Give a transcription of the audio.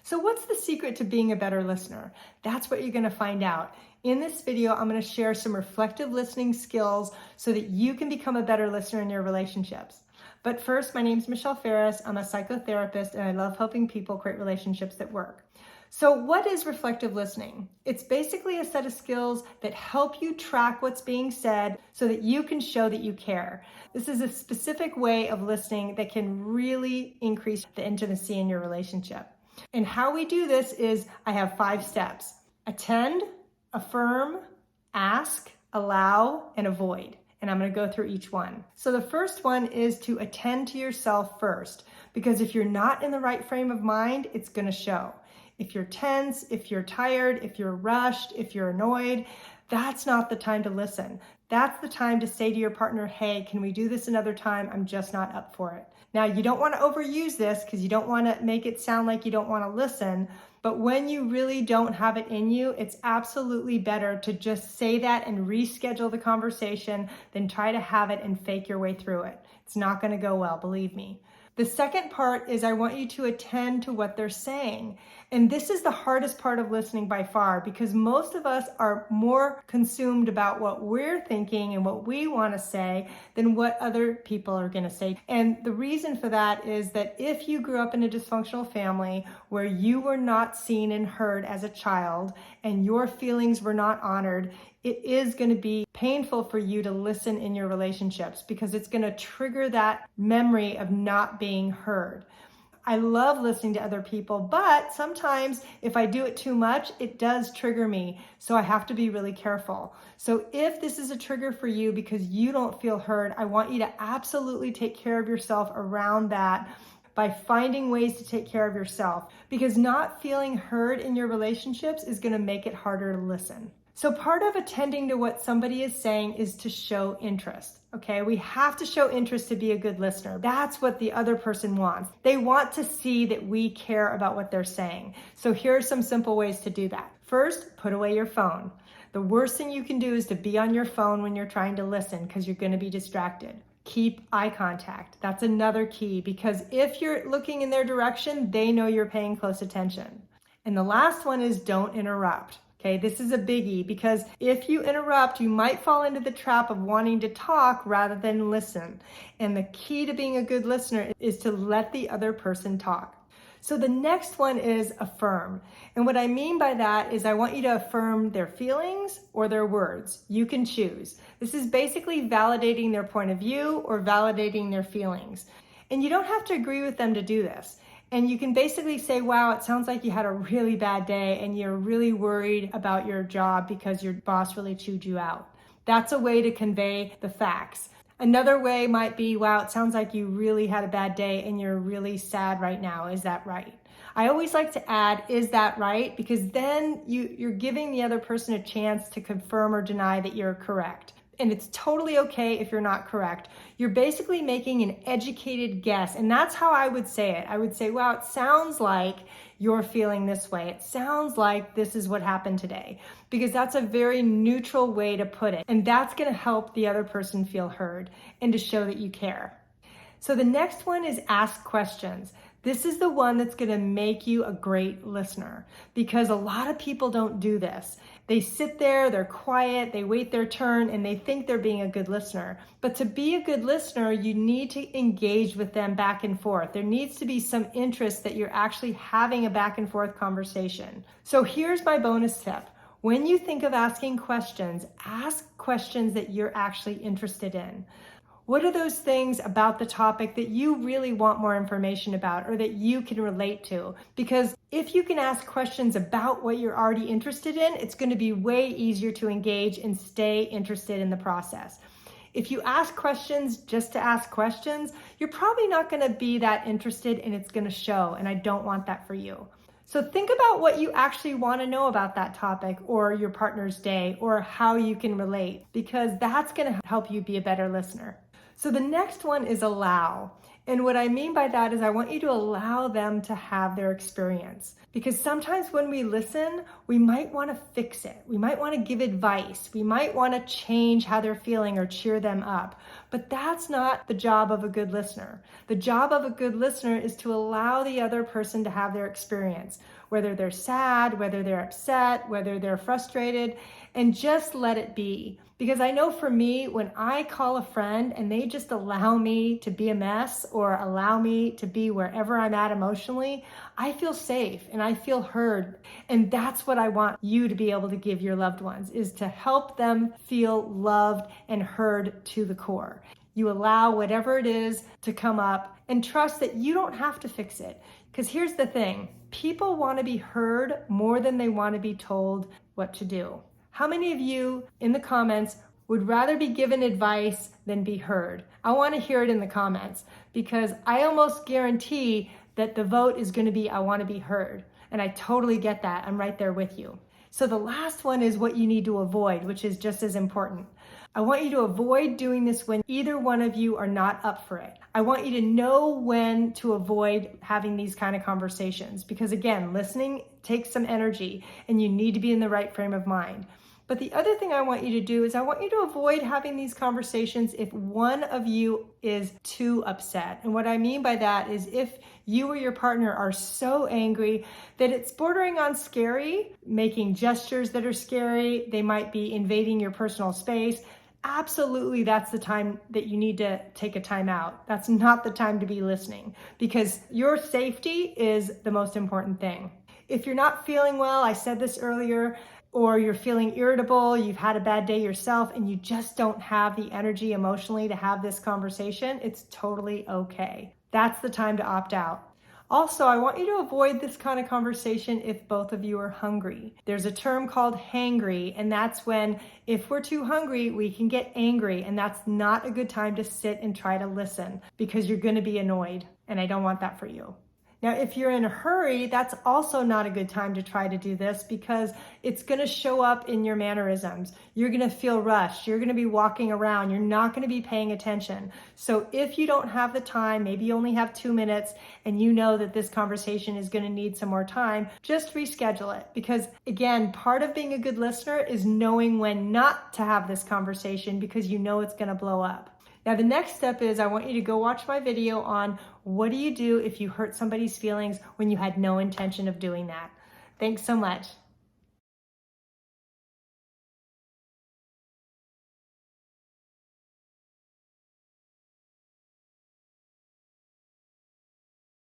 So what's the secret to being a better listener? That's what you're going to find out. In this video, I'm going to share some reflective listening skills so that you can become a better listener in your relationships. But first, my name is Michelle Ferris. I'm a psychotherapist and I love helping people create relationships that work. So what is reflective listening? It's basically a set of skills that help you track what's being said so that you can show that you care. This is a specific way of listening that can really increase the intimacy in your relationship. And how we do this is I have 5 steps: attend, affirm, ask, allow, and avoid. And I'm going to go through each one. So the first one is to attend to yourself first, because if you're not in the right frame of mind, it's going to show. If you're tense, if you're tired, if you're rushed, if you're annoyed, that's not the time to listen. That's the time to say to your partner, hey, can we do this another time? I'm just not up for it. Now, you don't want to overuse this because you don't want to make it sound like you don't want to listen. But when you really don't have it in you, it's absolutely better to just say that and reschedule the conversation than try to have it and fake your way through it. It's not going to go well, believe me. The second part is I want you to attend to what they're saying. And this is the hardest part of listening by far, because most of us are more consumed about what we're thinking and what we want to say than what other people are going to say. And the reason for that is that if you grew up in a dysfunctional family where you were not seen and heard as a child and your feelings were not honored, it is going to be painful for you to listen in your relationships because it's going to trigger that memory of not being heard. I love listening to other people, but sometimes if I do it too much, it does trigger me. So I have to be really careful. So if this is a trigger for you because you don't feel heard, I want you to absolutely take care of yourself around that by finding ways to take care of yourself, because not feeling heard in your relationships is going to make it harder to listen. So part of attending to what somebody is saying is to show interest, okay? We have to show interest to be a good listener. That's what the other person wants. They want to see that we care about what they're saying. So here are some simple ways to do that. First, put away your phone. The worst thing you can do is to be on your phone when you're trying to listen because you're going to be distracted. Keep eye contact. That's another key, because if you're looking in their direction, they know you're paying close attention. And the last one is don't interrupt. Okay, this is a biggie, because if you interrupt, you might fall into the trap of wanting to talk rather than listen. And the key to being a good listener is to let the other person talk. So the next one is affirm. And what I mean by that is I want you to affirm their feelings or their words. You can choose. This is basically validating their point of view or validating their feelings. And you don't have to agree with them to do this. And you can basically say, wow, it sounds like you had a really bad day and you're really worried about your job because your boss really chewed you out. That's a way to convey the facts. Another way might be, wow, it sounds like you really had a bad day and you're really sad right now. Is that right? I always like to add, is that right? Because then you're giving the other person a chance to confirm or deny that you're correct. And it's totally okay if you're not correct. You're basically making an educated guess. And that's how I would say it. I would say, wow, it sounds like you're feeling this way. It sounds like this is what happened today. Because that's a very neutral way to put it. And that's going to help the other person feel heard and to show that you care. So the next one is ask questions. This is the one that's going to make you a great listener, because a lot of people don't do this. They sit there, they're quiet, they wait their turn, and they think they're being a good listener. But to be a good listener, you need to engage with them back and forth. There needs to be some interest that you're actually having a back and forth conversation. So here's my bonus tip. When you think of asking questions, ask questions that you're actually interested in. What are those things about the topic that you really want more information about or that you can relate to? Because if you can ask questions about what you're already interested in, it's going to be way easier to engage and stay interested in the process. If you ask questions just to ask questions, you're probably not going to be that interested and it's going to show, and I don't want that for you. So think about what you actually want to know about that topic or your partner's day or how you can relate, because that's going to help you be a better listener. So the next one is allow. And what I mean by that is I want you to allow them to have their experience. Because sometimes when we listen, we might want to fix it. We might want to give advice. We might want to change how they're feeling or cheer them up. But that's not the job of a good listener. The job of a good listener is to allow the other person to have their experience, whether they're sad, whether they're upset, whether they're frustrated, and just let it be. Because I know for me, when I call a friend and they just allow me to be a mess or allow me to be wherever I'm at emotionally, I feel safe and I feel heard. And that's what I want you to be able to give your loved ones, is to help them feel loved and heard to the core. You allow whatever it is to come up and trust that you don't have to fix it. Because here's the thing, people want to be heard more than they want to be told what to do. How many of you in the comments would rather be given advice than be heard? I want to hear it in the comments, because I almost guarantee that the vote is going to be I want to be heard. And I totally get that. I'm right there with you. So the last one is what you need to avoid, which is just as important. I want you to avoid doing this when either one of you are not up for it. I want you to know when to avoid having these kind of conversations, because again, listening takes some energy and you need to be in the right frame of mind. But the other thing I want you to do is I want you to avoid having these conversations if one of you is too upset. And what I mean by that is if you or your partner are so angry that it's bordering on scary, making gestures that are scary, they might be invading your personal space. Absolutely, that's the time that you need to take a time out. That's not the time to be listening, because your safety is the most important thing. If you're not feeling well, I said this earlier, or you're feeling irritable, you've had a bad day yourself, and you just don't have the energy emotionally to have this conversation, it's totally okay. That's the time to opt out. Also, I want you to avoid this kind of conversation if both of you are hungry. There's a term called hangry, and that's when if we're too hungry, we can get angry, and that's not a good time to sit and try to listen, because you're going to be annoyed, and I don't want that for you. Now, if you're in a hurry, that's also not a good time to try to do this, because it's going to show up in your mannerisms. You're going to feel rushed. You're going to be walking around. You're not going to be paying attention. So if you don't have the time, maybe you only have 2 minutes and you know that this conversation is going to need some more time, just reschedule it. Because again, part of being a good listener is knowing when not to have this conversation, because you know it's going to blow up. Now, the next step is I want you to go watch my video on what do you do if you hurt somebody's feelings when you had no intention of doing that. Thanks so much.